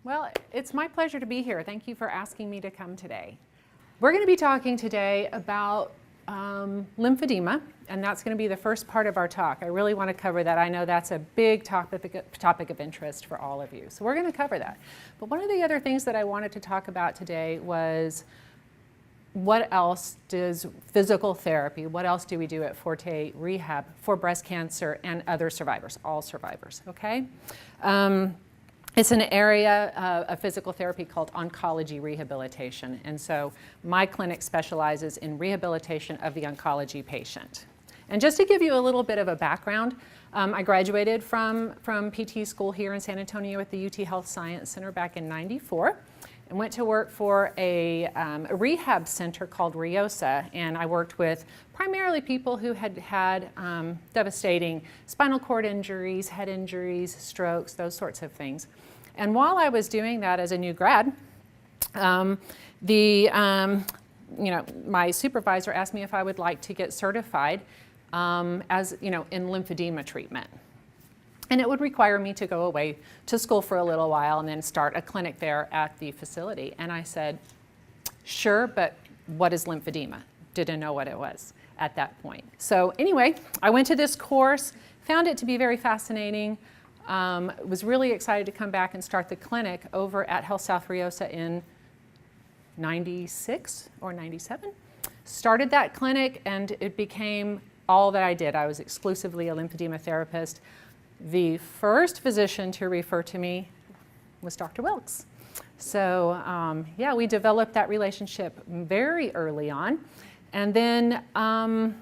Well, it's my pleasure to be here. Thank you for asking me to come today. We're going to be talking today about lymphedema, and that's going to be the first part of our talk. I really want to cover that. I know that's a big topic of interest for all of you. So we're going to cover that. But one of the other things that I wanted to talk about today was what else does physical therapy, what else do we do at Forte Rehab for breast cancer and other survivors, all survivors, okay? It's an area of physical therapy called Oncology Rehabilitation. And so my clinic specializes in rehabilitation of the oncology patient. And just to give you a little bit of a background, I graduated from PT school here in San Antonio at the UT Health Science Center back in '94 and went to work for a rehab center called RIOSA. And I worked with primarily people who had had devastating spinal cord injuries, head injuries, strokes, those sorts of things. And while I was doing that as a new grad, my supervisor asked me if I would like to get certified in lymphedema treatment. And it would require me to go away to school for a little while and then start a clinic there at the facility. And I said, sure, but what is lymphedema? Didn't know what it was at that point. So anyway, I went to this course, found it to be very fascinating, was really excited to come back and start the clinic over at Health South RIOSA in '96 or '97. Started that clinic and it became all that I did. I was exclusively a lymphedema therapist. The first physician to refer to me was Dr. Wilkes. So we developed that relationship very early on. And then I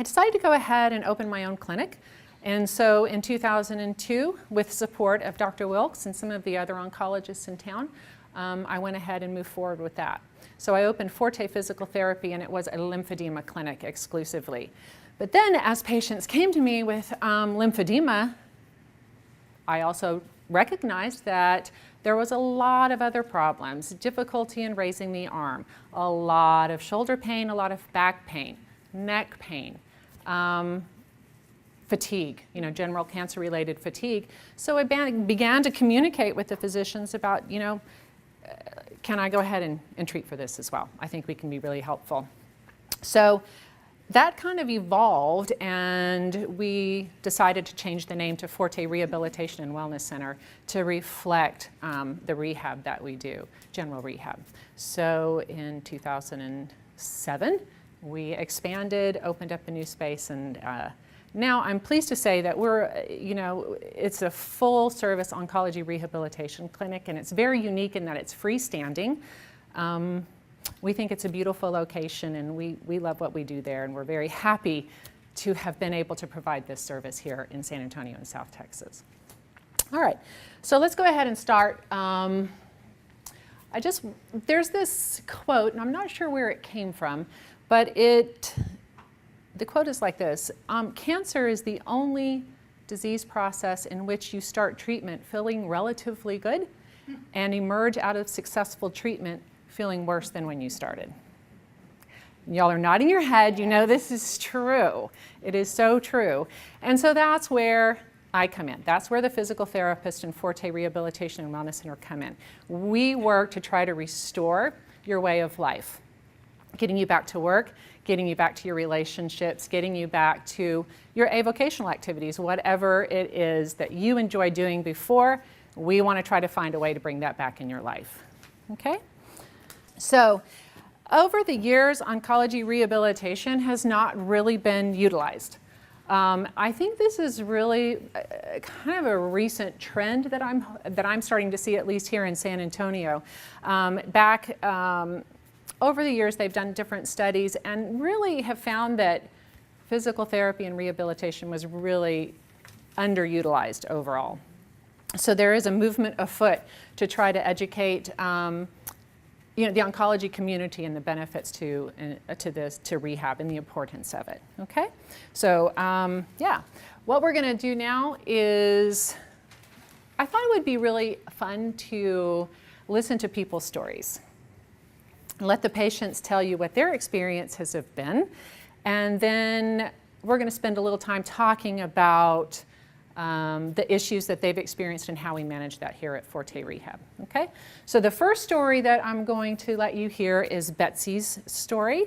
decided to go ahead and open my own clinic. And so in 2002, with support of Dr. Wilkes and some of the other oncologists in town, I went ahead and moved forward with that. So I opened Forte Physical Therapy, and it was a lymphedema clinic exclusively. But then as patients came to me with lymphedema, I also recognized that there was a lot of other problems, difficulty in raising the arm, a lot of shoulder pain, a lot of back pain, neck pain, fatigue, general cancer-related fatigue. So I began to communicate with the physicians about, can I go ahead and treat for this as well? I think we can be really helpful. So that kind of evolved, and we decided to change the name to Forte Rehabilitation and Wellness Center to reflect the rehab that we do, general rehab. So in 2007, we expanded, opened up a new space, and now I'm pleased to say that it's a full-service oncology rehabilitation clinic, and it's very unique in that it's freestanding. We think it's a beautiful location, and we love what we do there, and we're very happy to have been able to provide this service here in San Antonio and South Texas. All right, so let's go ahead and start. There's this quote, and I'm not sure where it came from, but the quote is like this: cancer is the only disease process in which you start treatment feeling relatively good and emerge out of successful treatment feeling worse than when you started. Y'all are nodding your head. You know this is true. It is so true. And so that's where I come in. That's where the physical therapist and Forte Rehabilitation and Wellness Center come in. We work to try to restore your way of life, getting you back to work, getting you back to your relationships, getting you back to your avocational activities, whatever it is that you enjoy doing before. We want to try to find a way to bring that back in your life. Okay? So over the years, oncology rehabilitation has not really been utilized. I think this is really kind of a recent trend that I'm starting to see, at least here in San Antonio. Over the years, they've done different studies and really have found that physical therapy and rehabilitation was really underutilized overall. So there is a movement afoot to try to educate the oncology community and the benefits to rehab and the importance of it. Okay, so what we're going to do now is, I thought it would be really fun to listen to people's stories. Let the patients tell you what their experiences have been, and then we're going to spend a little time talking about the issues that they've experienced and how we manage that here at Forte Rehab. Okay, so the first story that I'm going to let you hear is Betsy's story.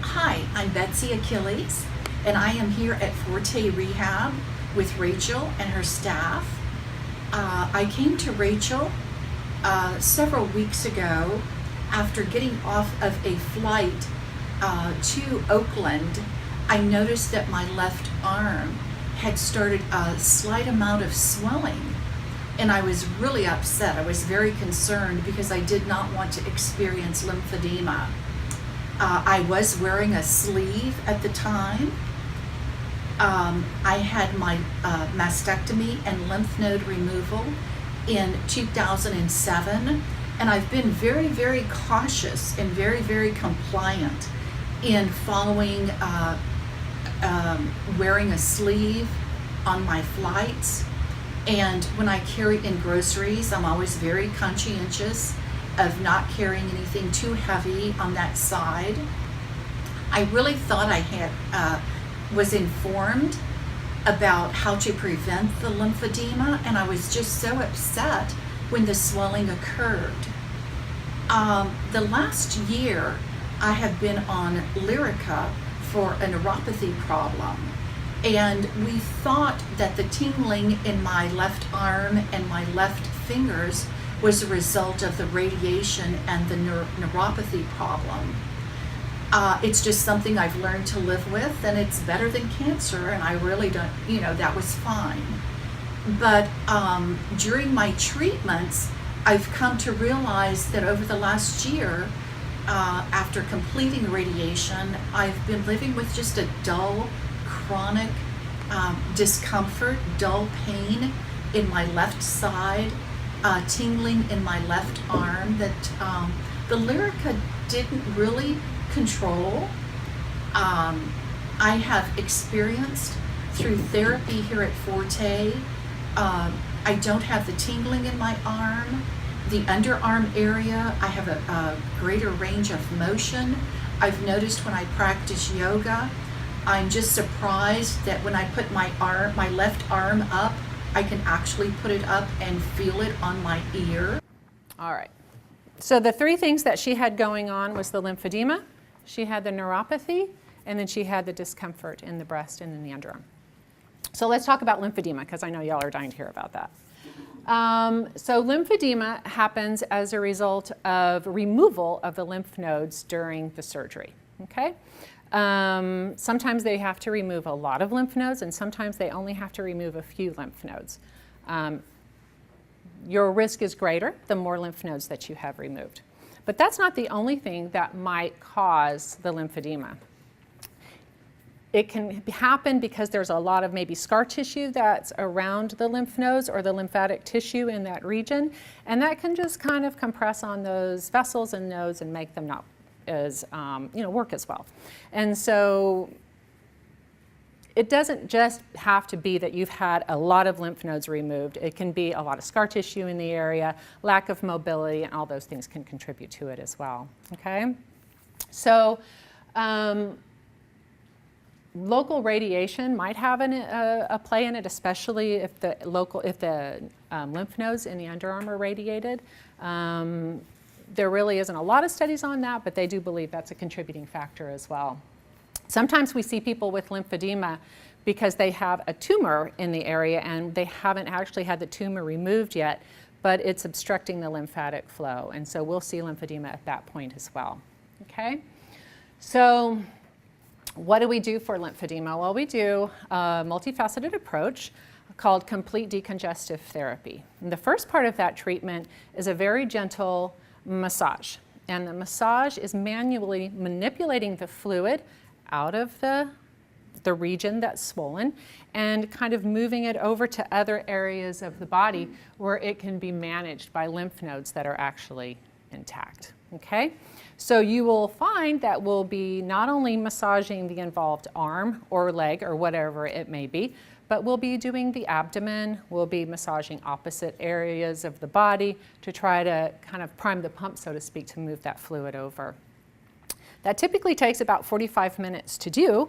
Hi, I'm Betsy Achilles, and I am here at Forte Rehab with Rachel and her staff. I came to Rachel several weeks ago after getting off of a flight to Oakland. I noticed that my left arm had started a slight amount of swelling, and I was really upset. I was very concerned because I did not want to experience lymphedema. I was wearing a sleeve at the time. I had my mastectomy and lymph node removal in 2007, and I've been very, very cautious and very, very compliant in following wearing a sleeve on my flights. And when I carry in groceries, I'm always very conscientious of not carrying anything too heavy on that side. I really thought I had was informed about how to prevent the lymphedema, and I was just so upset when the swelling occurred. The last year, I have been on Lyrica for a neuropathy problem, and we thought that the tingling in my left arm and my left fingers was a result of the radiation and the neuropathy problem. It's just something I've learned to live with, and it's better than cancer, and I really don't, that was fine. But during my treatments, I've come to realize that over the last year, after completing radiation, I've been living with just a dull, chronic discomfort, dull pain in my left side, tingling in my left arm that the Lyrica didn't really control. I have experienced through therapy here at Forte. I don't have the tingling in my arm. The underarm area, I have a greater range of motion. I've noticed when I practice yoga, I'm just surprised that when I put my left arm up, I can actually put it up and feel it on my ear. All right. So the three things that she had going on was the lymphedema, she had the neuropathy, and then she had the discomfort in the breast and in the underarm. So let's talk about lymphedema, because I know y'all are dying to hear about that. So lymphedema happens as a result of removal of the lymph nodes during the surgery, okay? Sometimes they have to remove a lot of lymph nodes, and sometimes they only have to remove a few lymph nodes. Your risk is greater the more lymph nodes that you have removed. But that's not the only thing that might cause the lymphedema. It can happen because there's a lot of maybe scar tissue that's around the lymph nodes or the lymphatic tissue in that region, and that can just kind of compress on those vessels and nodes and make them not as, work as well. And so it doesn't just have to be that you've had a lot of lymph nodes removed. It can be a lot of scar tissue in the area, lack of mobility, and all those things can contribute to it as well, okay? So, local radiation might have a play in it, especially if the lymph nodes in the underarm are radiated. There really isn't a lot of studies on that, but they do believe that's a contributing factor as well. Sometimes we see people with lymphedema because they have a tumor in the area and they haven't actually had the tumor removed yet, but it's obstructing the lymphatic flow. And so we'll see lymphedema at that point as well, okay? So what do we do for lymphedema? Well, we do a multifaceted approach called complete decongestive therapy. And the first part of that treatment is a very gentle massage. And the massage is manually manipulating the fluid out of the region that's swollen and kind of moving it over to other areas of the body where it can be managed by lymph nodes that are actually intact, okay? So you will find that we'll be not only massaging the involved arm or leg or whatever it may be, but we'll be doing the abdomen, we'll be massaging opposite areas of the body to try to kind of prime the pump, so to speak, to move that fluid over. That typically takes about 45 minutes to do,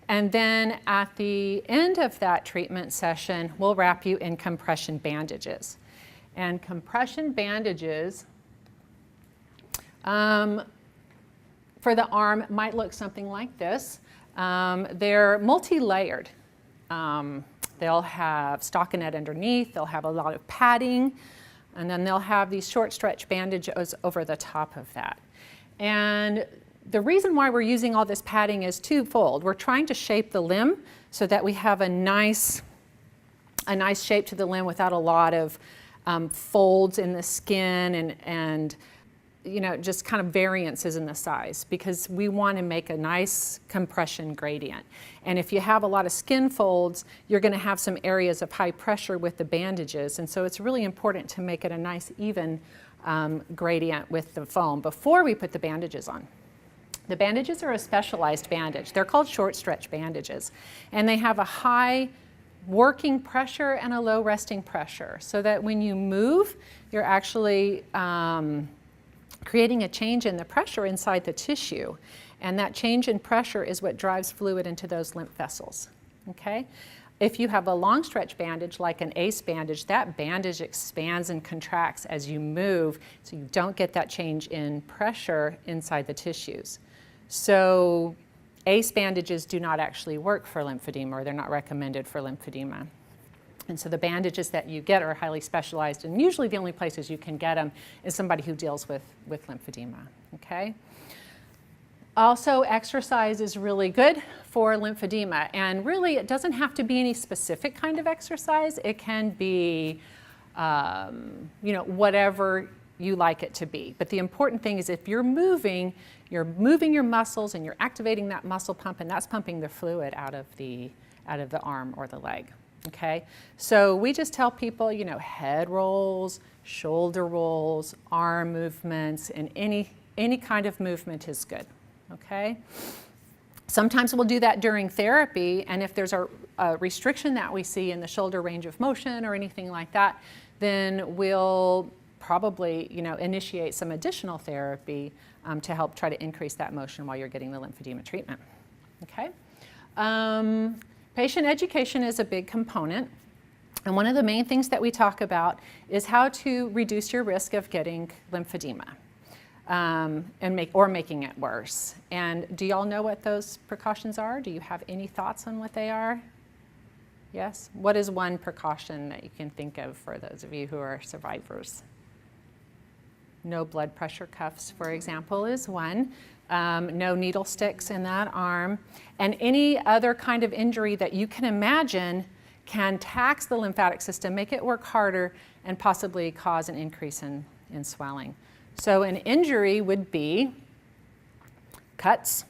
And then at the end of that treatment session, we'll wrap you in compression bandages. And compression bandages for the arm might look something like this. They're multi-layered. They'll have stockinette underneath, they'll have a lot of padding, and then they'll have these short stretch bandages over the top of that. And the reason why we're using all this padding is twofold. We're trying to shape the limb so that we have a nice shape to the limb without a lot of folds in the skin and you know, just kind of variances in the size, because we want to make a nice compression gradient. And if you have a lot of skin folds, you're going to have some areas of high pressure with the bandages. And so it's really important to make it a nice even gradient with the foam before we put the bandages on. The bandages are a specialized bandage. They're called short stretch bandages. And they have a high working pressure and a low resting pressure, so that when you move, you're actually creating a change in the pressure inside the tissue. And that change in pressure is what drives fluid into those lymph vessels, okay? If you have a long stretch bandage like an ACE bandage, that bandage expands and contracts as you move, so you don't get that change in pressure inside the tissues. So ACE bandages do not actually work for lymphedema, or they're not recommended for lymphedema. And so the bandages that you get are highly specialized, and usually the only places you can get them is somebody who deals with lymphedema, okay? Also, exercise is really good for lymphedema, and really it doesn't have to be any specific kind of exercise. It can be, you know, whatever you like it to be. But the important thing is if you're moving your muscles and you're activating that muscle pump, and that's pumping the fluid out of the arm or the leg. Okay, so we just tell people, you know, head rolls, shoulder rolls, arm movements, and any kind of movement is good. Okay, sometimes we'll do that during therapy, and if there's a restriction that we see in the shoulder range of motion or anything like that, then we'll probably, you know, initiate some additional therapy to help try to increase that motion while you're getting the lymphedema treatment. Okay. Patient education is a big component, and one of the main things that we talk about is how to reduce your risk of getting lymphedema or making it worse. And do y'all know what those precautions are? Do you have any thoughts on what they are? Yes? What is one precaution that you can think of for those of you who are survivors? No blood pressure cuffs, for example, is one. No needle sticks in that arm. And any other kind of injury that you can imagine can tax the lymphatic system, make it work harder, and possibly cause an increase in swelling. So an injury would be cuts,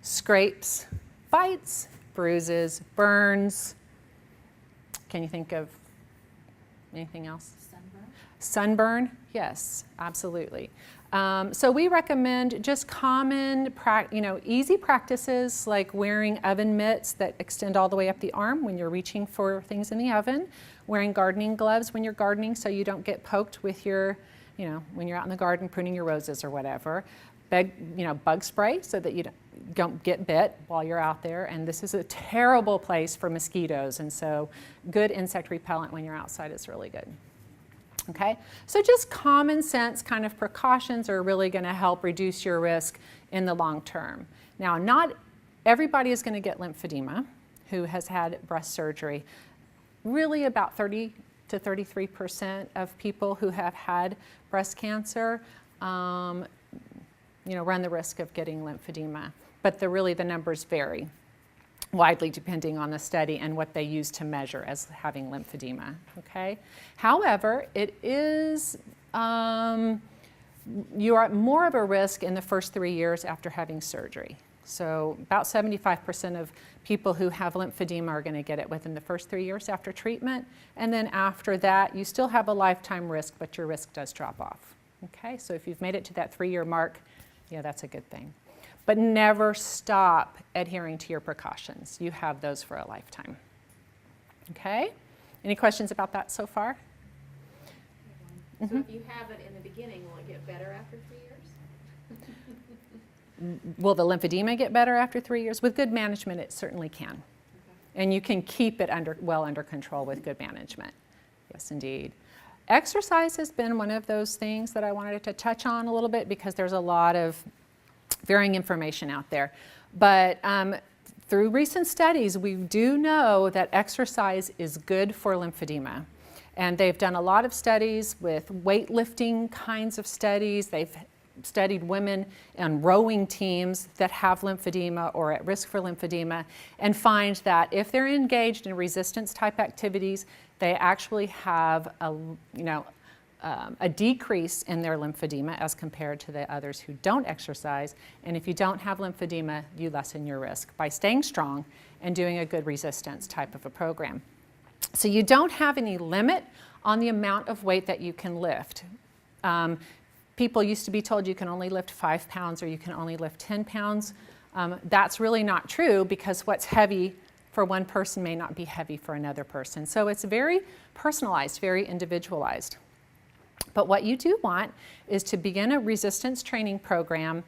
scrapes, bites, bruises, burns. Can you think of anything else? Sunburn, yes, absolutely. So we recommend just common, easy practices like wearing oven mitts that extend all the way up the arm when you're reaching for things in the oven, wearing gardening gloves when you're gardening so you don't get poked with your, when you're out in the garden pruning your roses or whatever. Bug spray so that you don't get bit while you're out there. And this is a terrible place for mosquitoes, and so good insect repellent when you're outside is really good. Okay, so just common sense kind of precautions are really going to help reduce your risk in the long term. Now, not everybody is going to get lymphedema who has had breast surgery. Really about 30 to 33% of people who have had breast cancer run the risk of getting lymphedema. But the numbers vary widely depending on the study and what they use to measure as having lymphedema, okay? However, it is, you are at more of a risk in the first 3 years after having surgery. So about 75% of people who have lymphedema are going to get it within the first 3 years after treatment, and then after that, you still have a lifetime risk, but your risk does drop off, okay? So if you've made it to that 3-year mark, yeah, that's a good thing. But never stop adhering to your precautions. You have those for a lifetime. Okay? Any questions about that so far? So if you have it in the beginning, will it get better after 3 years? Will the lymphedema get better after 3 years? With good management, it certainly can. And you can keep it well under control with good management. Yes, indeed. Exercise has been one of those things that I wanted to touch on a little bit because there's a lot of varying information out there. But through recent studies, we do know that exercise is good for lymphedema. And they've done a lot of studies with weightlifting kinds of studies. They've studied women on rowing teams that have lymphedema or at risk for lymphedema and find that if they're engaged in resistance type activities, they actually have a decrease in their lymphedema as compared to the others who don't exercise. And if you don't have lymphedema, you lessen your risk by staying strong and doing a good resistance type of a program. So you don't have any limit on the amount of weight that you can lift. People used to be told you can only lift 5 pounds or you can only lift 10 pounds. That's really not true because what's heavy for one person may not be heavy for another person. So it's very personalized, very individualized. But what you do want is to begin a resistance training program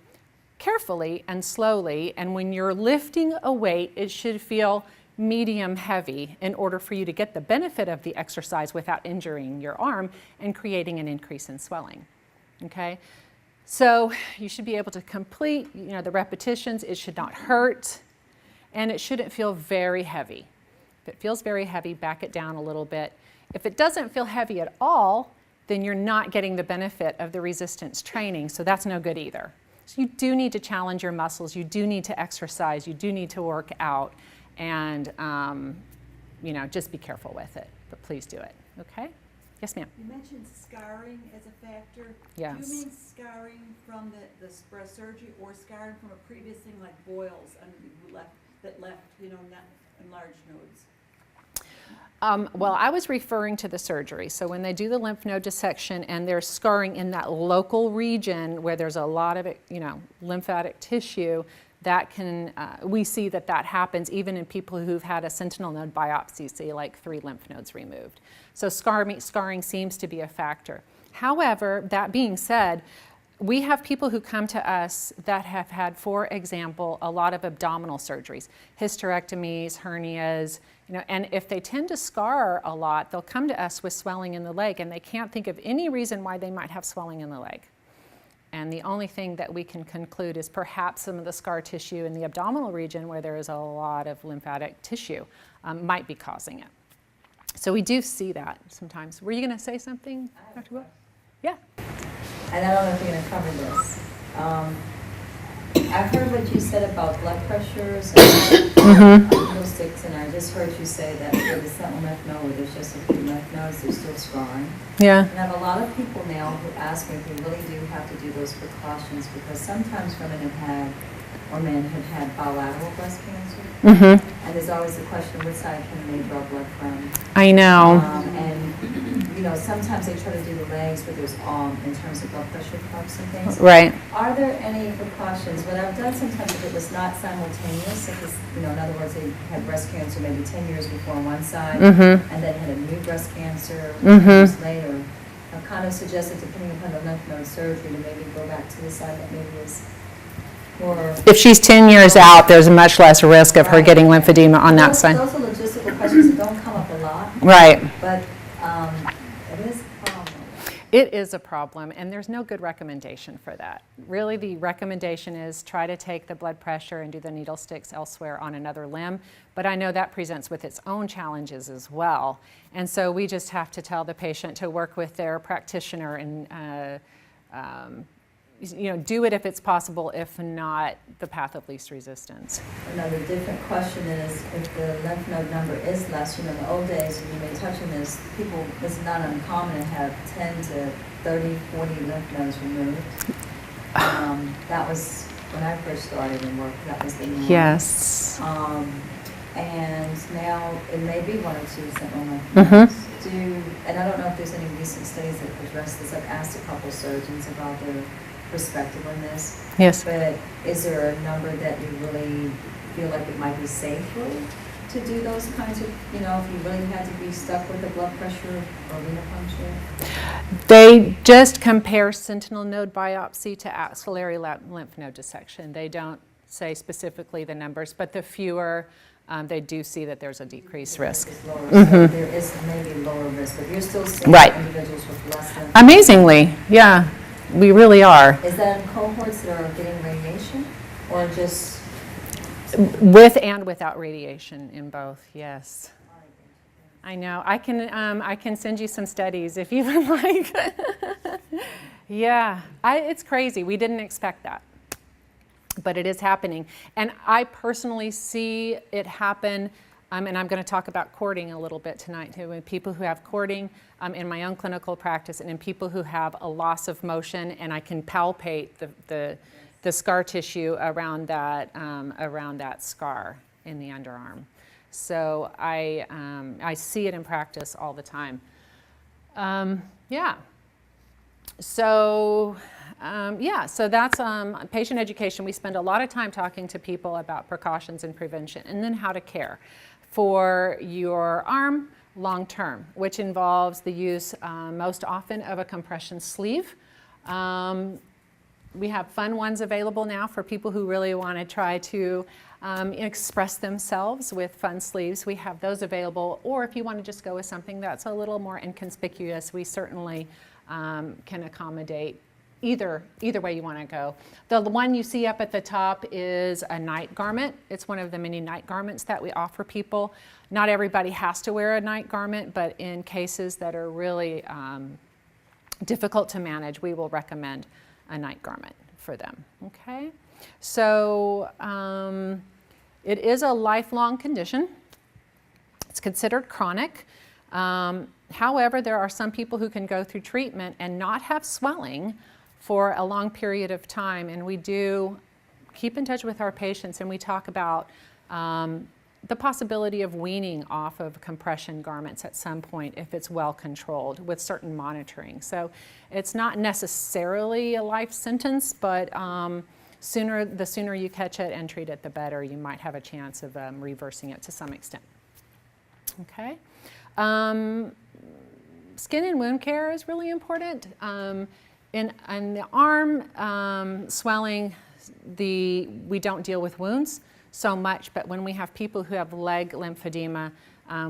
carefully and slowly. And when you're lifting a weight, it should feel medium heavy in order for you to get the benefit of the exercise without injuring your arm and creating an increase in swelling. Okay, so you should be able to complete, the repetitions. It should not hurt, and it shouldn't feel very heavy. If it feels very heavy, back it down a little bit. If it doesn't feel heavy at all, then you're not getting the benefit of the resistance training, so that's no good either. So you do need to challenge your muscles. You do need to exercise. You do need to work out, and just be careful with it. But please do it. Okay. Yes, ma'am. You mentioned scarring as a factor. Yes. Do you mean scarring from the breast surgery or scarring from a previous thing like boils that left enlarged nodes? Well, I was referring to the surgery. So when they do the lymph node dissection and there's scarring in that local region where there's a lot of lymphatic tissue, that can, we see that happens even in people who've had a sentinel node biopsy, say like 3 lymph nodes removed. So scarring seems to be a factor. However, that being said, we have people who come to us that have had, for example, a lot of abdominal surgeries, hysterectomies, hernias, and if they tend to scar a lot, they'll come to us with swelling in the leg, and they can't think of any reason why they might have swelling in the leg. And the only thing that we can conclude is perhaps some of the scar tissue in the abdominal region where there is a lot of lymphatic tissue might be causing it. So we do see that sometimes. Were you going to say something, Dr. Will? Yeah. And I don't know if you're going to cover this. I've heard what you said about blood pressures and needle sticks, and I just heard you say that for the sentinel lymph node, where there's just a few lymph nodes, there's still scarring. Yeah. And I have a lot of people now who ask me if we really do have to do those precautions, because sometimes women or men have had bilateral breast cancer. Mm-hmm. And there's always the question, which side can they draw blood from? I know. And sometimes they try to do the legs, but there's in terms of blood pressure cuffs and things. Right. Are there any precautions? What I've done sometimes, if it was not simultaneous, if it's, in other words, they had breast cancer maybe 10 years before on one side, Mm-hmm. and then had a new breast cancer Mm-hmm. years later, I've kind of suggested, depending upon the lymph node surgery, to maybe go back to the side that maybe is more. If she's 10 years out, there's much less risk of her Right. getting lymphedema on that side. Those are logistical questions that don't come up a lot. Right. But it is a problem. It is a problem, and there's no good recommendation for that. Really, the recommendation is try to take the blood pressure and do the needle sticks elsewhere on another limb, but I know that presents with its own challenges as well. And so we just have to tell the patient to work with their practitioner and do it if it's possible, if not the path of least resistance. Another different question is, if the lymph node number is less, in the old days, and you may touch on this, it's not uncommon to have 10 to 30, 40 lymph nodes removed. That was when I first started in work, that was the norm. Yes. And now it may be 1 or 2 sentinel lymph Mm-hmm. nodes. And I don't know if there's any recent studies that address this. I've asked a couple surgeons about their perspective on this. Yes. But is there a number that you really feel like it might be safer to do those kinds of, if you really had to be stuck with the blood pressure or venipuncture? They just compare sentinel node biopsy to axillary lymph node dissection. They don't say specifically the numbers, but the fewer, they do see that there's a decreased risk. It's lower, so there is maybe lower risk, but you're still seeing Right. individuals with less than. Amazingly, yeah, we really are. Is that in cohorts that are getting radiation, or just? With and without radiation in both, yes. I know. I can send you some studies if you would like. Yeah, it's crazy. We didn't expect that, but it is happening. And I personally see it happen, and I'm going to talk about cording a little bit tonight too, with people who have cording in my own clinical practice, and in people who have a loss of motion, and I can palpate the scar tissue around that scar in the underarm. So I see it in practice all the time. Yeah. So that's patient education. We spend a lot of time talking to people about precautions and prevention, and then how to care for your arm long term, which involves the use most often of a compression sleeve. We have fun ones available now for people who really want to try to express themselves with fun sleeves. We have those available, or if you want to just go with something that's a little more inconspicuous, we certainly can accommodate either way you want to go. The one you see up at the top is a night garment. It's one of the many night garments that we offer people. Not everybody has to wear a night garment, but in cases that are really difficult to manage, we will recommend a night garment for them, okay? So it is a lifelong condition. It's considered chronic. However, there are some people who can go through treatment and not have swelling for a long period of time, and we do keep in touch with our patients, and we talk about the possibility of weaning off of compression garments at some point if it's well controlled with certain monitoring. So it's not necessarily a life sentence, but the sooner you catch it and treat it, the better. You might have a chance of reversing it to some extent. Okay. Skin and wound care is really important. In the arm swelling, we don't deal with wounds so much, but when we have people who have leg lymphedema,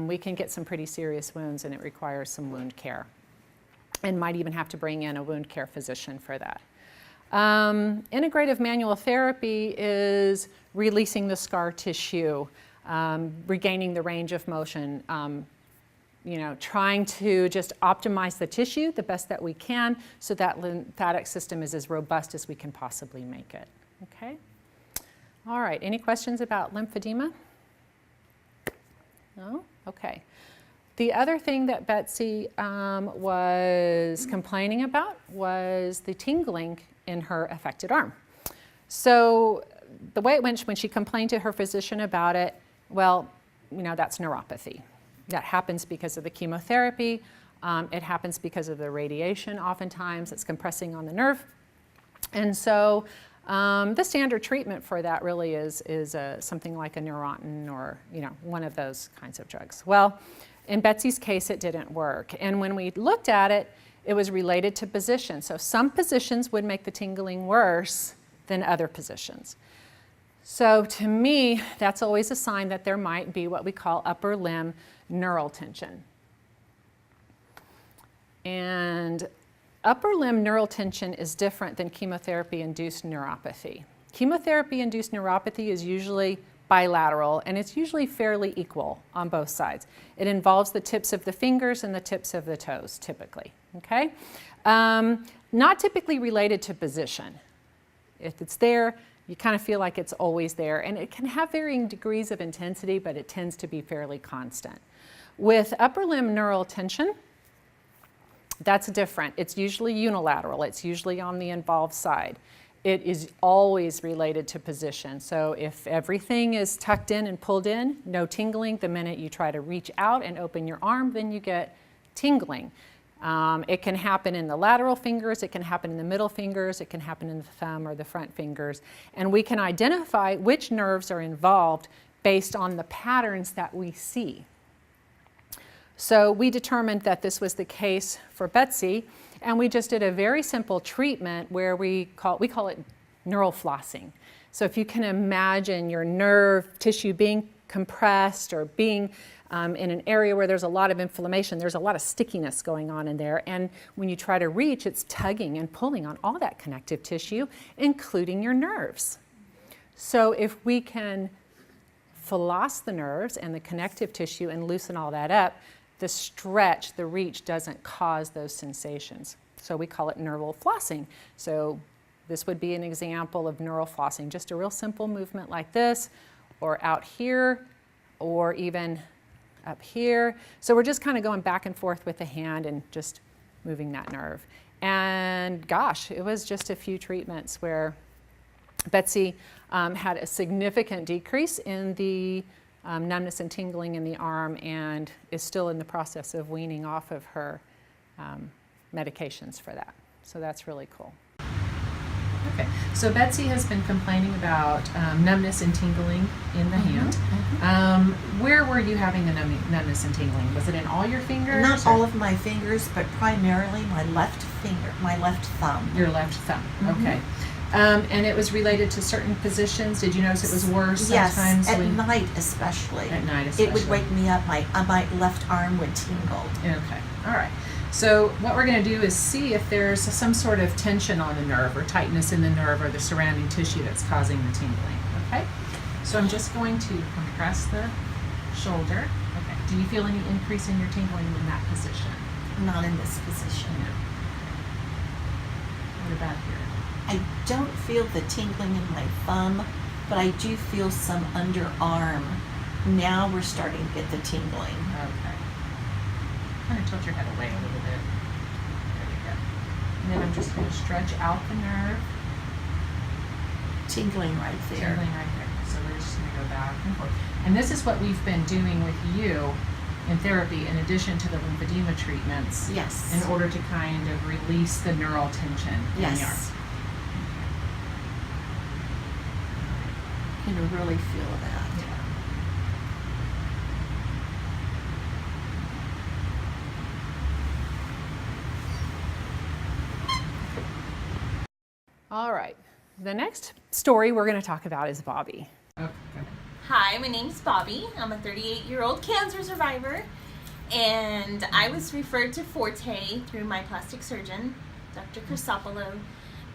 we can get some pretty serious wounds, and it requires some wound care, and might even have to bring in a wound care physician for that. Integrative manual therapy is releasing the scar tissue, regaining the range of motion, trying to just optimize the tissue the best that we can so that lymphatic system is as robust as we can possibly make it. Okay? All right, any questions about lymphedema? No? Okay. The other thing that Betsy was complaining about was the tingling in her affected arm. So the way it went when she complained to her physician about it, well, that's neuropathy. That happens because of the chemotherapy. It happens because of the radiation oftentimes. It's compressing on the nerve. And so the standard treatment for that really is something like a Neurontin or one of those kinds of drugs. Well, in Betsy's case, it didn't work. And when we looked at it, it was related to position. So some positions would make the tingling worse than other positions. So to me, that's always a sign that there might be what we call upper limb neural tension. And upper limb neural tension is different than chemotherapy-induced neuropathy. Chemotherapy-induced neuropathy is usually bilateral, and it's usually fairly equal on both sides. It involves the tips of the fingers and the tips of the toes, typically, okay? Not typically related to position. If it's there, you kind of feel like it's always there, and it can have varying degrees of intensity, but it tends to be fairly constant. With upper limb neural tension, that's different. It's usually unilateral. It's usually on the involved side. It is always related to position. So if everything is tucked in and pulled in, no tingling. The minute you try to reach out and open your arm, then you get tingling. It can happen in the lateral fingers, it can happen in the middle fingers, it can happen in the thumb or the front fingers. And we can identify which nerves are involved based on the patterns that we see. So we determined that this was the case for Betsy, and we just did a very simple treatment where we call it neural flossing. So if you can imagine your nerve tissue being compressed or being in an area where there's a lot of inflammation, there's a lot of stickiness going on in there, and when you try to reach, it's tugging and pulling on all that connective tissue, including your nerves. So if we can floss the nerves and the connective tissue and loosen all that up, the stretch, the reach doesn't cause those sensations. So we call it neural flossing. So this would be an example of neural flossing, just a real simple movement like this, or out here, or even up here. So we're just kind of going back and forth with the hand and just moving that nerve. And gosh, it was just a few treatments where Betsy had a significant decrease in the numbness and tingling in the arm, and is still in the process of weaning off of her medications for that. So that's really cool. Okay, so Betsy has been complaining about numbness and tingling in the hand. Where were you having the numbness and tingling? Was it in all your fingers? Not all of my fingers, but primarily my left finger, my left thumb. Your left thumb, okay. And it was related to certain positions. Did you notice it was worse sometimes? Yes, at night especially. At night especially. It would wake me up. My left arm would tingle. Okay, all right. So what we're going to do is see if there's some sort of tension on the nerve or tightness in the nerve or the surrounding tissue that's causing the tingling, okay? So I'm just going to compress the shoulder. Okay. Do you feel any increase in your tingling in that position? Not in this position. No. What about here? I don't feel the tingling in my thumb, but I do feel some underarm. Now we're starting to get the tingling. Okay. Kind of tilt your head away a little bit. There you go. And then I'm just going to stretch out the nerve. Tingling right there. Tingling right there. So we're just going to go back and forth. And this is what we've been doing with you in therapy, in addition to the lymphedema treatments. Yes. In order to kind of release the neural tension in the arm. Yes. You can really feel that. All right, the next story we're going to talk about is Bobbie. Okay. Hi, my name's Bobbie. I'm a 38-year-old cancer survivor, and I was referred to Forte through my plastic surgeon, Dr. Crisopolo,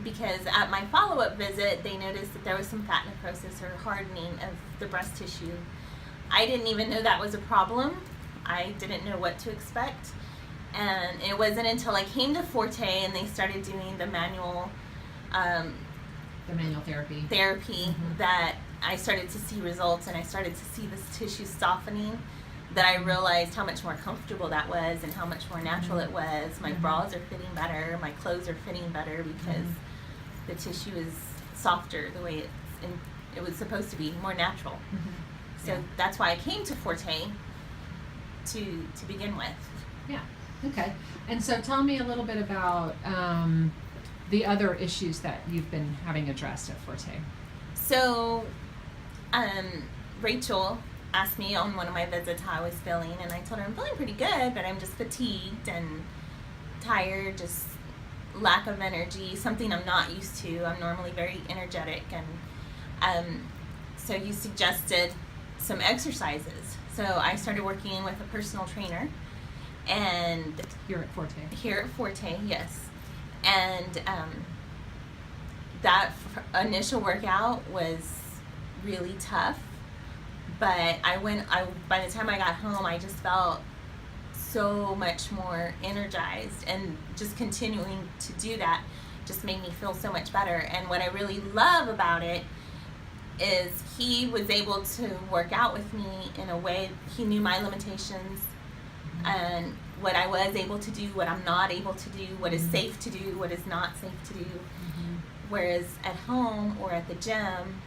because at my follow-up visit, they noticed that there was some fat necrosis or hardening of the breast tissue. I didn't even know that was a problem. I didn't know what to expect, and it wasn't until I came to Forte and they started doing the manual therapy. That I started to see results, and I started to see this tissue softening, that I realized how much more comfortable that was and how much more natural it was. My bras are fitting better, my clothes are fitting better because the tissue is softer the way it was supposed to be, more natural. So that's why I came to Forte to begin with. Yeah. Okay. And so tell me a little bit about the other issues that you've been having addressed at Forte. So, Rachel asked me on one of my visits how I was feeling, and I told her I'm feeling pretty good, but I'm just fatigued and tired, just lack of energy, something I'm not used to. I'm normally very energetic, and so you suggested some exercises. So I started working with a personal trainer, and Here at Forte, yes. And that initial workout was really tough, but by the time I got home, I just felt so much more energized, and just continuing to do that just made me feel so much better. And what I really love about it is he was able to work out with me in a way. He knew my limitations and what I was able to do, what I'm not able to do, what is safe to do, what is not safe to do. Whereas at home or at the gym,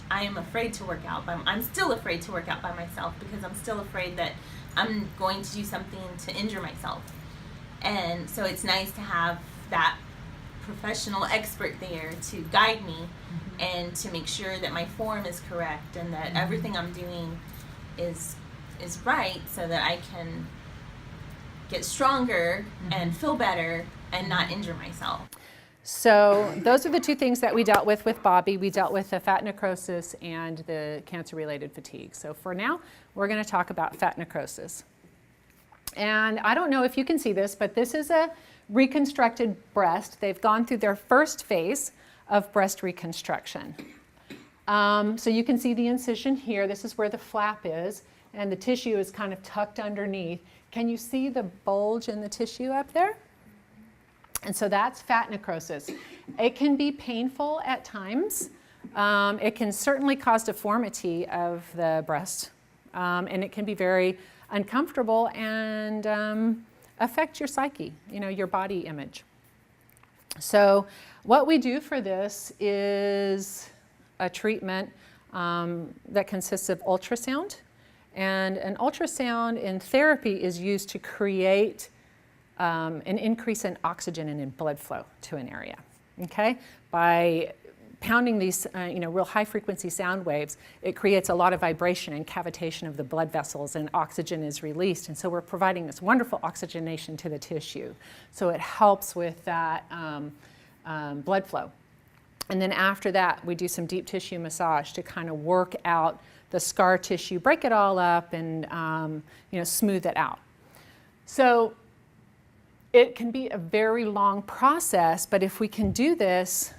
I am afraid to work out. I'm still afraid to work out by myself because I'm still afraid that I'm going to do something to injure myself. And so it's nice to have that professional expert there to guide me and to make sure that my form is correct and that everything I'm doing is right, so that I can get stronger and feel better and not injure myself. So those are the two things that we dealt with Bobbie. We dealt with the fat necrosis and the cancer-related fatigue. So for now, we're going to talk about fat necrosis. And I don't know if you can see this, but this is a reconstructed breast. They've gone through their first phase of breast reconstruction. So you can see the incision here. This is where the flap is, and the tissue is kind of tucked underneath. Can you see the bulge in the tissue up there? And so that's fat necrosis. It can be painful at times. It can certainly cause deformity of the breast, and it can be very uncomfortable and affect your psyche, your body image. So what we do for this is a treatment that consists of ultrasound. And an ultrasound in therapy is used to create an increase in oxygen and in blood flow to an area, okay? By pounding these real high frequency sound waves, it creates a lot of vibration and cavitation of the blood vessels, and oxygen is released. And so we're providing this wonderful oxygenation to the tissue. So it helps with that blood flow. And then after that, we do some deep tissue massage to kind of work out the scar tissue, break it all up, and smooth it out. So it can be a very long process, but if we can do this,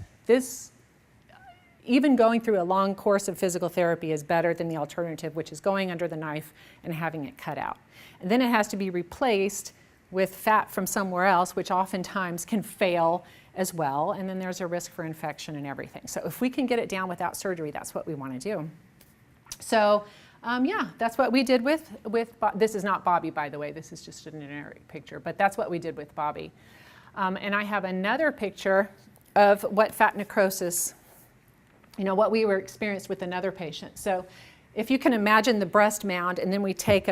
even going through a long course of physical therapy is better than the alternative, which is going under the knife and having it cut out. And then it has to be replaced with fat from somewhere else, which oftentimes can fail as well, and then there's a risk for infection and everything. So if we can get it down without surgery, that's what we want to do. So that's what we did with this is not Bobbie, by the way. This is just a generic picture, but that's what we did with Bobbie. And I have another picture of what fat necrosis, what we were experienced with another patient. So if you can imagine the breast mound, and then we take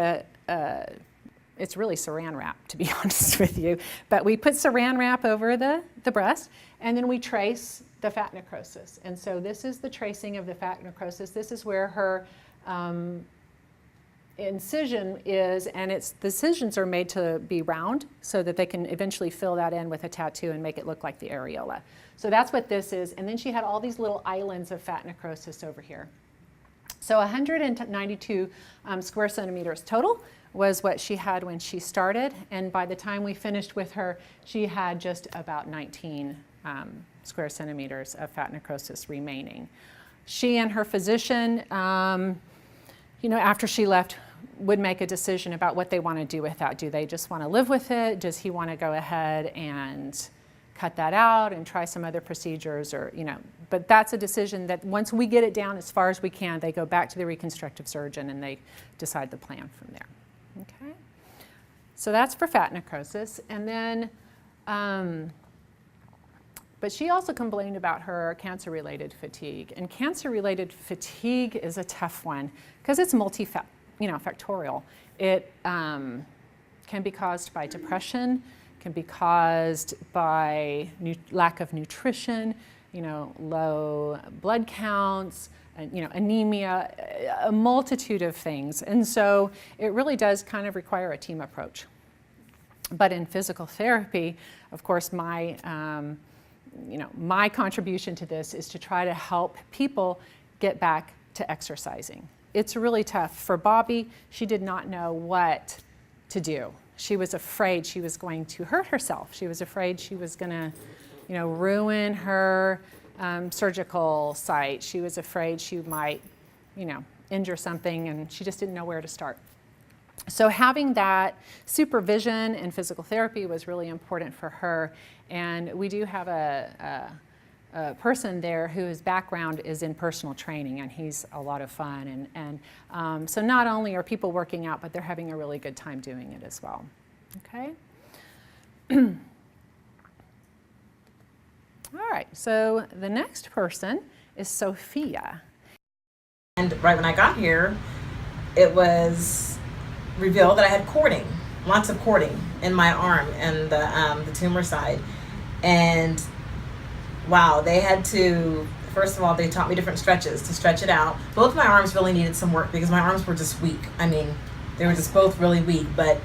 it's really saran wrap, to be honest with you, but we put saran wrap over the breast, and then we trace the fat necrosis. And so this is the tracing of the fat necrosis. This is where her incision is, and the incisions are made to be round so that they can eventually fill that in with a tattoo and make it look like the areola. So that's what this is. And then she had all these little islands of fat necrosis over here. So 192 square centimeters total was what she had when she started. And by the time we finished with her, she had just about 19 square centimeters of fat necrosis remaining. She and her physician, after she left, would make a decision about what they want to do with that. Do they just want to live with it? Does he want to go ahead and cut that out and try some other procedures, or but that's a decision that once we get it down as far as we can, they go back to the reconstructive surgeon and they decide the plan from there. Okay, so that's for fat necrosis. And then but she also complained about her cancer-related fatigue, and cancer-related fatigue is a tough one because it's multifactorial. It can be caused by depression, can be caused by lack of nutrition, low blood counts, anemia, a multitude of things. And so it really does kind of require a team approach. But in physical therapy, of course, my contribution to this is to try to help people get back to exercising. It's really tough. For Bobbie, she did not know what to do. She was afraid she was going to hurt herself. She was afraid she was going to, ruin her surgical site. She was afraid she might, injure something, and she just didn't know where to start. So having that supervision and physical therapy was really important for her. And we do have a person there whose background is in personal training, and he's a lot of fun. And so not only are people working out, but they're having a really good time doing it as well. Okay? All right, so the next person is Sophia. And right when I got here, it was revealed that I had cording, lots of cording in my arm and the tumor side. And wow, they had to, first of all, they taught me different stretches to stretch it out. Both my arms really needed some work because my arms were just weak. I mean, they were just both really weak, but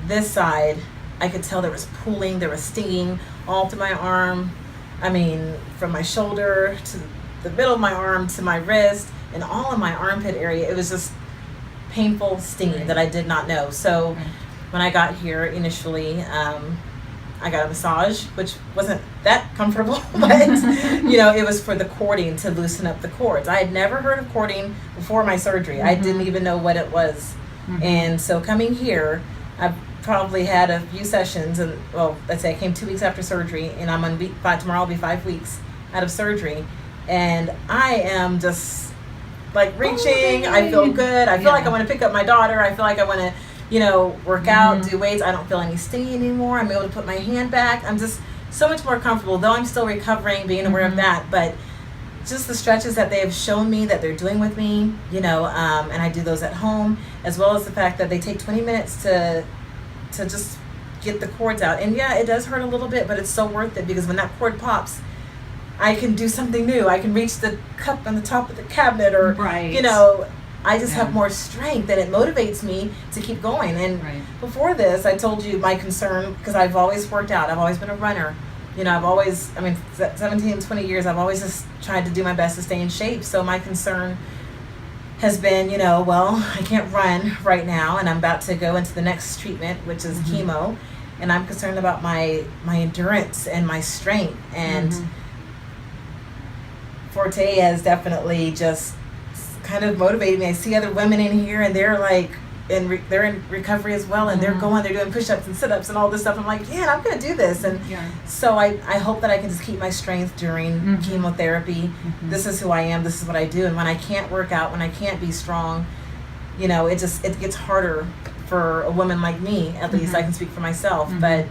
this side, I could tell there was pulling, there was stinging all to my arm. I mean, from my shoulder to the middle of my arm to my wrist and all of my armpit area. It was just painful stinging that I did not know. So when I got here initially, I got a massage, which wasn't that comfortable, but you know, it was for the cording, to loosen up the cords. I had never heard of cording before my surgery. I didn't even know what it was. And so coming here, I probably had a few sessions, and well, let's say I came 2 weeks after surgery, and I'm on week 5, tomorrow will be 5 weeks out of surgery, and I am just like reaching. I feel good. I feel like I want to pick up my daughter. I feel like I want to, you know, work out, do weights. I don't feel any stinging anymore. I'm able to put my hand back. I'm just so much more comfortable, though I'm still recovering, being aware of that. But just the stretches that they have shown me that they're doing with me, you know, and I do those at home, as well as the fact that they take 20 minutes to just get the cords out. And yeah, it does hurt a little bit, but it's so worth it, because when that cord pops, I can do something new. I can reach the cup on the top of the cabinet, or, you know, I just have more strength, and it motivates me to keep going. And before this, I told you my concern, because I've always worked out. I've always been a runner. You know, I've always, 17, 20 years, I've always just tried to do my best to stay in shape. So my concern has been, you know, well, I can't run right now, and I'm about to go into the next treatment, which is chemo. And I'm concerned about my endurance and my strength. And Forte has definitely just kind of motivated me. I see other women in here, and they're like, they're in recovery as well, and they're doing push-ups and sit-ups and all this stuff. I'm like, yeah, I'm gonna do this. And so I hope that I can just keep my strength during chemotherapy. This is who I am, this is what I do. And when I can't work out, when I can't be strong, you know, it gets harder for a woman like me. At least I can speak for myself. But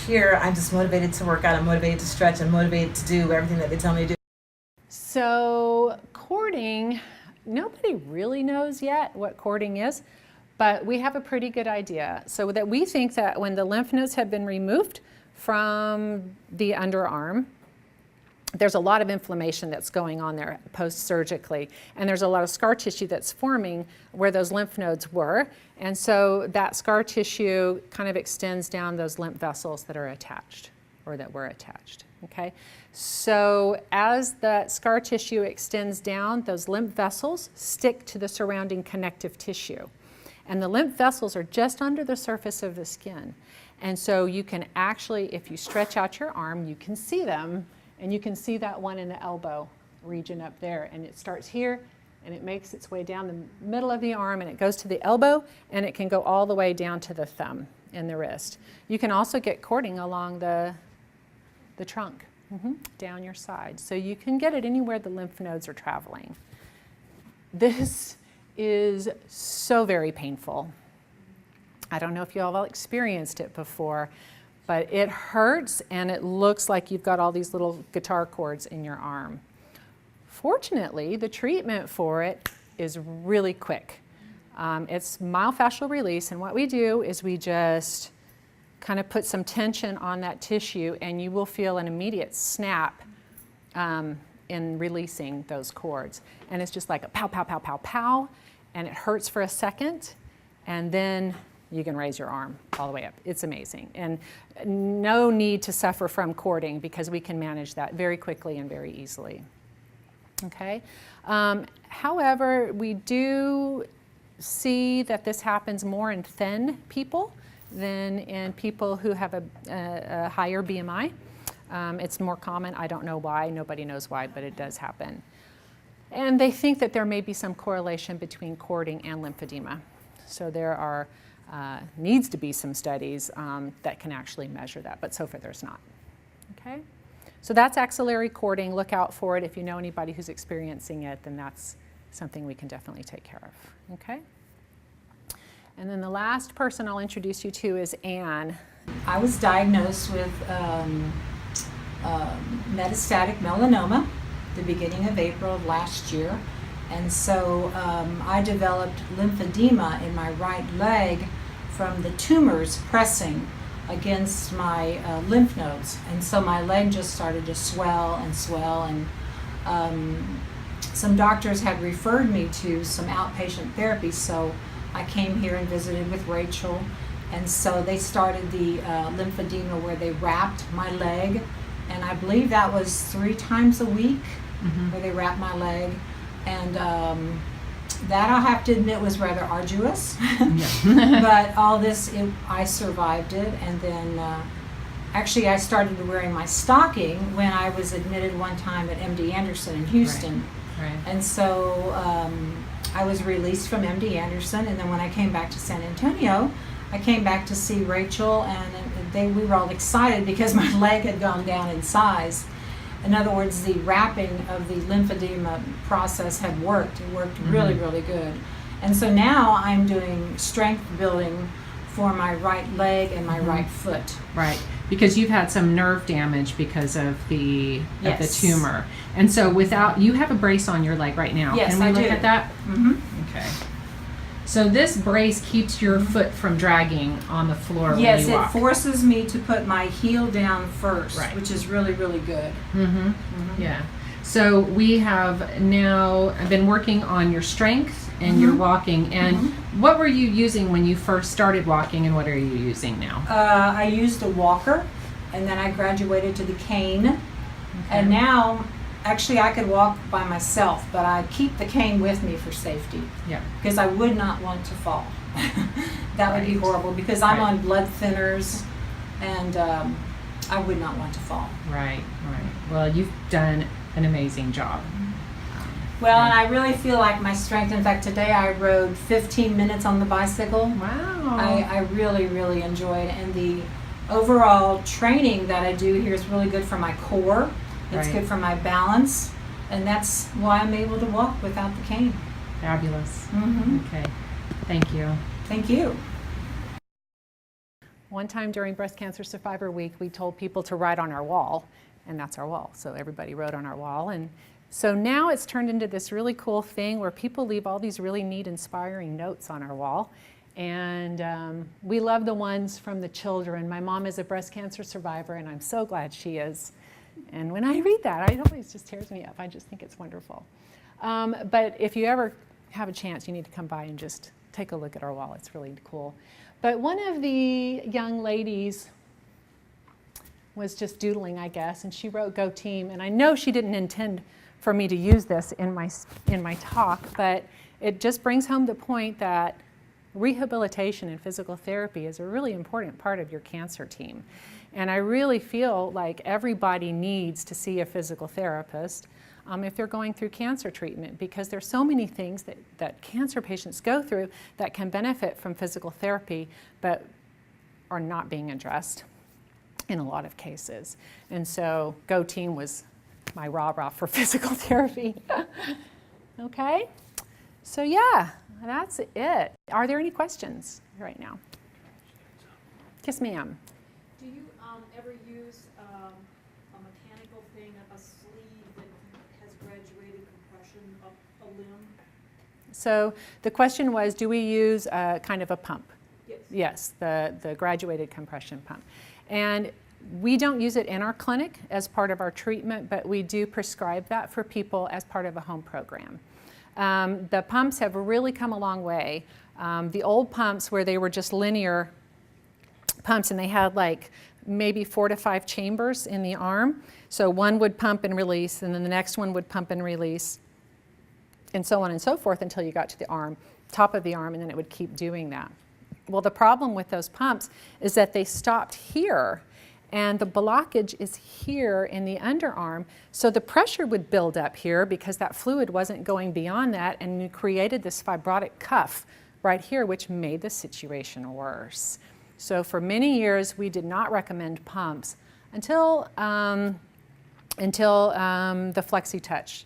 here, I'm just motivated to work out, I'm motivated to stretch, I'm motivated to do everything that they tell me to do. So cording, nobody really knows yet what cording is, but we have a pretty good idea. So that we think that when the lymph nodes have been removed from the underarm, there's a lot of inflammation that's going on there post-surgically, and there's a lot of scar tissue that's forming where those lymph nodes were, and so that scar tissue kind of extends down those lymph vessels that are attached, or that were attached, okay? So as that scar tissue extends down, those lymph vessels stick to the surrounding connective tissue. And the lymph vessels are just under the surface of the skin. And so you can actually, if you stretch out your arm, you can see them, and you can see that one in the elbow region up there. And it starts here, and it makes its way down the middle of the arm, and it goes to the elbow, and it can go all the way down to the thumb and the wrist. You can also get cording along the trunk. Down your side. So you can get it anywhere the lymph nodes are traveling. This is so very painful. I don't know if you all experienced it before, but it hurts, and it looks like you've got all these little guitar chords in your arm. Fortunately, the treatment for it is really quick. It's myofascial release, and what we do is we just kind of put some tension on that tissue, and you will feel an immediate snap in releasing those cords. And it's just like a pow, pow, pow, pow, pow, and it hurts for a second, and then you can raise your arm all the way up. It's amazing. And no need to suffer from cording, because we can manage that very quickly and very easily. Okay? However, we do see that this happens more in thin people than in people who have a higher BMI. It's more common. I don't know why. Nobody knows why, but it does happen. And they think that there may be some correlation between cording and lymphedema. So there are needs to be some studies that can actually measure that, but so far there's not. Okay? So that's axillary cording. Look out for it. If you know anybody who's experiencing it, then that's something we can definitely take care of. Okay? And then the last person I'll introduce you to is Anne. I was diagnosed with metastatic melanoma the beginning of April of last year. And so I developed lymphedema in my right leg from the tumors pressing against my lymph nodes. And so my leg just started to swell and swell. And some doctors had referred me to some outpatient therapy. So I came here and visited with Rachel. And so they started the lymphedema where they wrapped my leg. And I believe that was 3 times a week where they wrapped my leg. And that I'll have to admit was rather arduous. But all this, I survived it. And then actually I started wearing my stocking when I was admitted one time at MD Anderson in Houston. Right. And so I was released from MD Anderson. And then when I came back to San Antonio, I came back to see Rachel, and we were all excited because my leg had gone down in size. In other words, the wrapping of the lymphedema process had worked. It worked really, really good. And so now I'm doing strength building for my right leg and my right foot. Right, because you've had some nerve damage because of the Yes. tumor. And so you have a brace on your leg right now. Yes, Can we I look do. at that? Okay. So this brace keeps your foot from dragging on the floor Yes, when you it walk. forces me to put my heel down first, Right. which is really, really good. Yeah. So we have now been working on your strength and your walking. And what were you using when you first started walking, and what are you using now? I used a walker, and then I graduated to the cane. And now, actually, I could walk by myself, but I keep the cane with me for safety Yeah. because I would not want to fall. That would be Right. horrible because I'm Right. on blood thinners, and I would not want to fall. Right. Well, you've done an amazing job. Well, and I really feel like my strength. In fact, today I rode 15 minutes on the bicycle. Wow. I really, really enjoyed it. And the overall training that I do here is really good for my core. It's Right. good for my balance. And that's why I'm able to walk without the cane. Fabulous. Mm-hmm. Okay. Thank you. Thank you. One time during Breast Cancer Survivor Week, we told people to write on our wall, and that's our wall. So everybody wrote on our wall. And so now it's turned into this really cool thing where people leave all these really neat, inspiring notes on our wall. And we love the ones from the children. My mom is a breast cancer survivor, and I'm so glad she is. And when I read that, it always just tears me up. I just think it's wonderful. But if you ever have a chance, you need to come by and just take a look at our wall. It's really cool. But one of the young ladies was just doodling, I guess, and she wrote "Go Team." And I know she didn't intend for me to use this in my talk, but it just brings home the point that rehabilitation and physical therapy is a really important part of your cancer team. And I really feel like everybody needs to see a physical therapist if they're going through cancer treatment, because there's so many things that cancer patients go through that can benefit from physical therapy but are not being addressed in a lot of cases. And so Go Team was my rah-rah for physical therapy. Okay, so yeah, that's it. Are there any questions right now? Yes, ma'am. Do you ever use a mechanical thing, a sleeve that has graduated compression of a limb? So the question was, do we use kind of a pump? Yes. Yes, the graduated compression pump. And we don't use it in our clinic as part of our treatment, but we do prescribe that for people as part of a home program. The pumps have really come a long way. The old pumps, where they were just linear pumps and they had like maybe 4 to 5 chambers in the arm. So one would pump and release, and then the next one would pump and release, and so on and so forth until you got to the arm, top of the arm, and then it would keep doing that. Well, the problem with those pumps is that they stopped here, and the blockage is here in the underarm. So the pressure would build up here because that fluid wasn't going beyond that, and you created this fibrotic cuff right here, which made the situation worse. So for many years, we did not recommend pumps until the FlexiTouch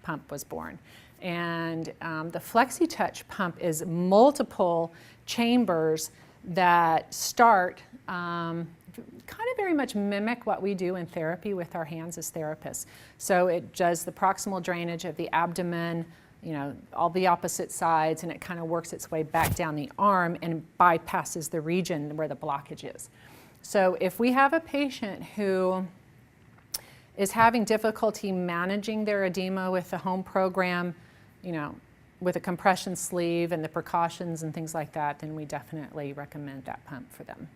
pump was born. And the FlexiTouch pump is multiple chambers that start kind of very much mimic what we do in therapy with our hands as therapists. So it does the proximal drainage of the abdomen, all the opposite sides, and it kind of works its way back down the arm and bypasses the region where the blockage is. So if we have a patient who is having difficulty managing their edema with the home program, with a compression sleeve and the precautions and things like that, then we definitely recommend that pump for them.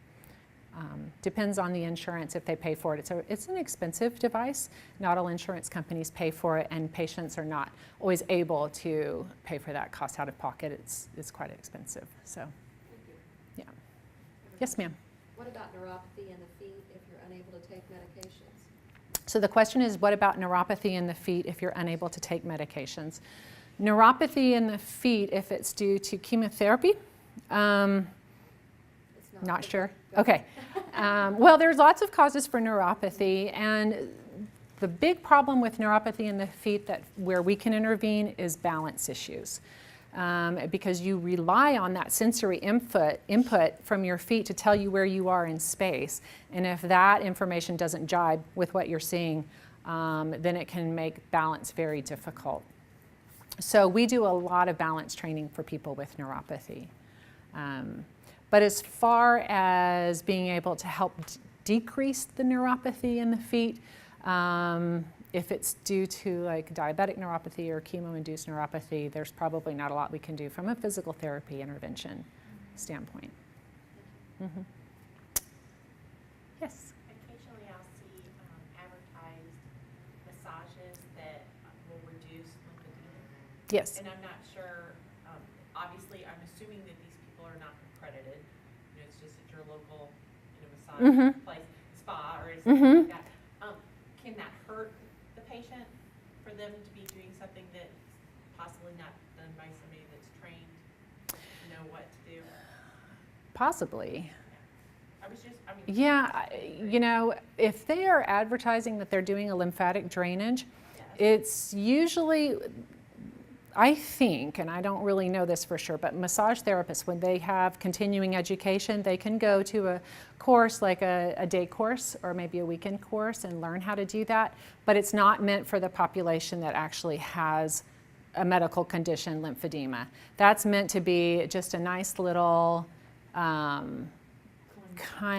Depends on the insurance if they pay for it. It's an expensive device. Not all insurance companies pay for it, and patients are not always able to pay for that cost out of pocket. It's quite expensive. So, yeah. Yes, ma'am. What about neuropathy in the feet if you're unable to take medications? So the question is, what about neuropathy in the feet if you're unable to take medications? Neuropathy in the feet, if it's due to chemotherapy, not sure. Okay. Well, there's lots of causes for neuropathy, and the big problem with neuropathy in the feet where we can intervene is balance issues. Because you rely on that sensory input from your feet to tell you where you are in space. And if that information doesn't jibe with what you're seeing, then it can make balance very difficult. So we do a lot of balance training for people with neuropathy. But as far as being able to help decrease the neuropathy in the feet, if it's due to like diabetic neuropathy or chemo-induced neuropathy, there's probably not a lot we can do from a physical therapy intervention standpoint. Mm-hmm. Yes? Occasionally I'll see advertised massages that will reduce lymphedema. Yes. And I'm not sure, obviously I'm assuming that these people are not accredited. It's just at your local massage place, spa or something like that. Can that hurt the patient for them to be doing something that's possibly not done by somebody that's trained to know what to do? Possibly. Yeah. If they are advertising that they're doing a lymphatic drainage, it's usually, I think, and I don't really know this for sure, but massage therapists, when they have continuing education, they can go to a course like a day course or maybe a weekend course and learn how to do that, but it's not meant for the population that actually has a medical condition, lymphedema. That's meant to be just a nice little kind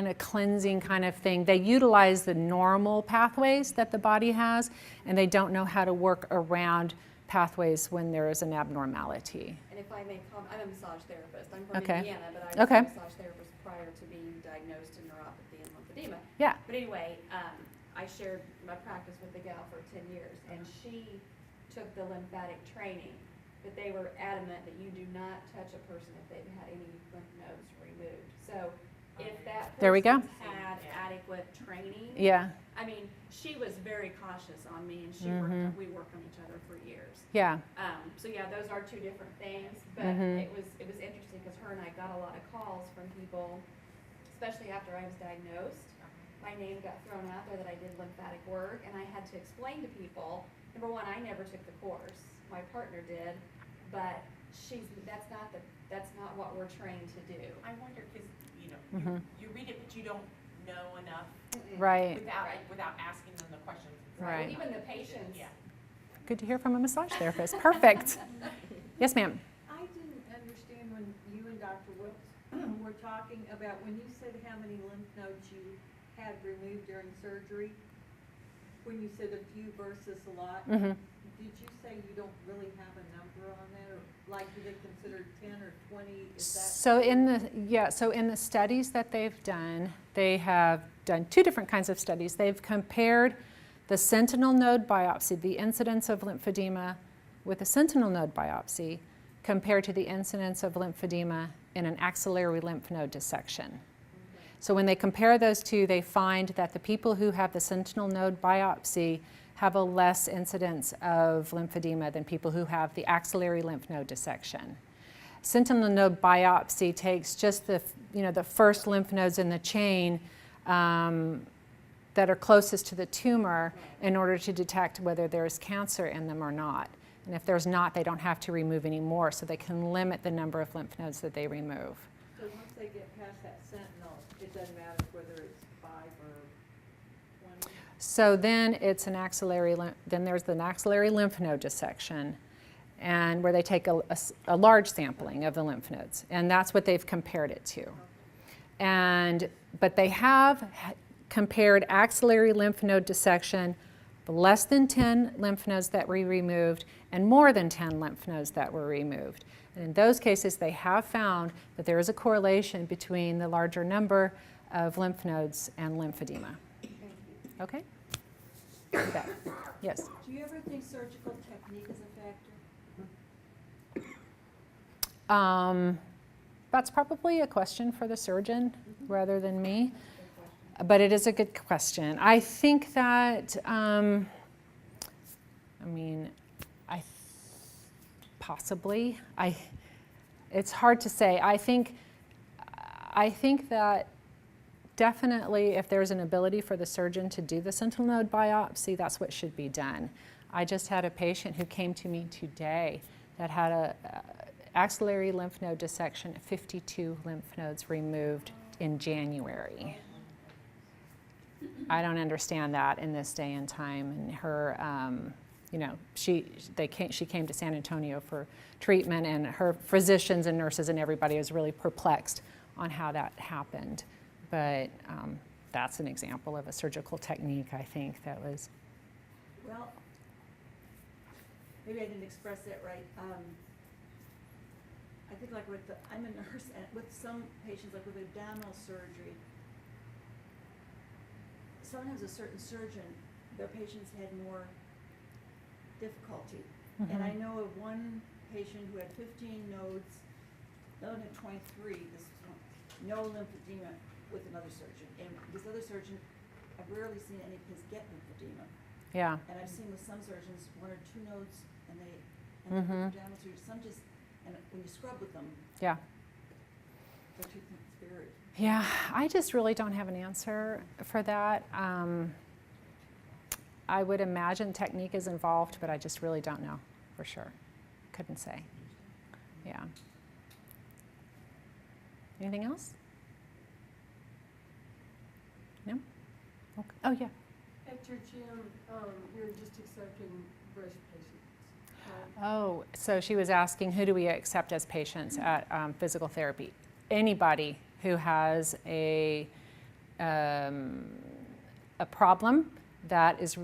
of cleansing kind of thing. They utilize the normal pathways that the body has, and they don't know how to work around pathways when there is an abnormality. And if I may comment, I'm a massage therapist. I'm from Okay. Indiana, but I was a massage therapist prior to being diagnosed in neuropathy and lymphedema. Yeah. But anyway, I shared my practice with the gal for 10 years, and she took the lymphatic training, but they were adamant that you do not touch a person if they've had any lymph nodes removed. So if that There we go. person had adequate training, Yeah. I mean, she was very cautious on me, and we worked on each other for years. Yeah. So yeah, those are two different things, but it was interesting because her and I got a lot of calls from people, especially after I was diagnosed. My name got thrown out there that I did lymphatic work, and I had to explain to people, number one, I never took the course. My partner did, but that's not what we're trained to do. I wonder because you read it, but you don't know enough Right. without asking them the questions. Right. Well, even the patients. Yeah. Good to hear from a massage therapist. Perfect. Yes, ma'am. I didn't understand when you and Dr. Wilkes were talking about when you said how many lymph nodes you had removed during surgery, when you said a few versus a lot, did you say you don't really have a number on that? Or like, do they consider 10 or 20? Is that So in the studies that they've done, they have done two different kinds of studies. They've compared the sentinel node biopsy, the incidence of lymphedema with a sentinel node biopsy compared to the incidence of lymphedema in an axillary lymph node dissection. So when they compare those two, they find that the people who have the sentinel node biopsy have a less incidence of lymphedema than people who have the axillary lymph node dissection. Sentinel node biopsy takes just the first lymph nodes in the chain that are closest to the tumor in order to detect whether there's cancer in them or not. And if there's not, they don't have to remove any more, so they can limit the number of lymph nodes that they remove. So once they get past that sentinel, it doesn't matter whether it's 5 or 20? So then it's then there's an axillary lymph node dissection. and where they take a large sampling of the lymph nodes, and that's what they've compared it to. But they have compared axillary lymph node dissection, less than 10 lymph nodes that were removed, and more than 10 lymph nodes that were removed. And in those cases, they have found that there is a correlation between the larger number of lymph nodes and lymphedema. Okay? You bet. Yes? Do you ever think surgical technique is a factor? That's probably a question for the surgeon rather than me, but it is a good question. I think that, possibly. It's hard to say. I think that definitely if there's an ability for the surgeon to do the sentinel node biopsy, that's what should be done. I just had a patient who came to me today that had a axillary lymph node dissection, 52 lymph nodes removed in January. I don't understand that in this day and time. And her, she came to San Antonio for treatment, and her physicians and nurses and everybody was really perplexed on how that happened. But that's an example of a surgical technique, I think, that was. Well, maybe I didn't express that right. I think like I'm a nurse, and with some patients, like with abdominal surgery, sometimes a certain surgeon, their patients had more difficulty. Mm-hmm. And I know of one patient who had 15 nodes, another one had 23, no lymphedema with another surgeon. And this other surgeon, I've rarely seen any of his get lymphedema. Yeah. And I've seen with some surgeons 1 or 2 nodes, and they abdominal surgery. Some just, and when you scrub with them, Yeah. they're too buried. Yeah, I just really don't have an answer for that. I would imagine technique is involved, but I just really don't know for sure. Couldn't say. Yeah. Anything else? No? Okay. Oh, yeah. At your gym, you're just accepting breast patients. Oh, so she was asking, who do we accept as patients at physical therapy? Anybody who has a problem that is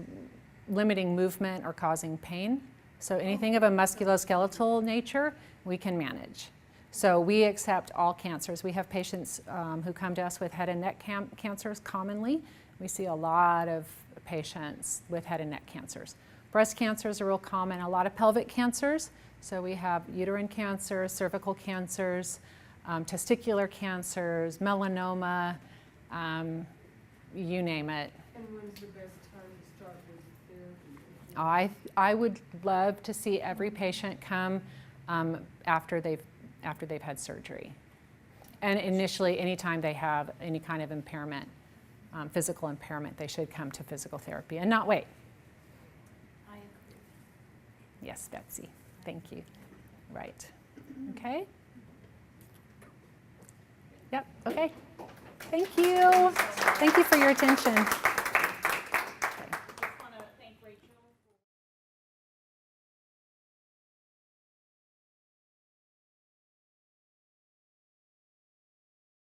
limiting movement or causing pain. So anything of a musculoskeletal nature, we can manage. So we accept all cancers. We have patients who come to us with head and neck cancers commonly. We see a lot of patients with head and neck cancers. Breast cancers are real common, a lot of pelvic cancers. So we have uterine cancers, cervical cancers, testicular cancers, melanoma, you name it. And when's the best time to start with therapy? I would love to see every patient come after they've had surgery. And initially, anytime they have any kind of impairment, physical impairment, they should come to physical therapy and not wait. I agree. Yes, Betsy. Thank you. Right. Okay. Yep. Okay. Thank you. Thank you for your attention.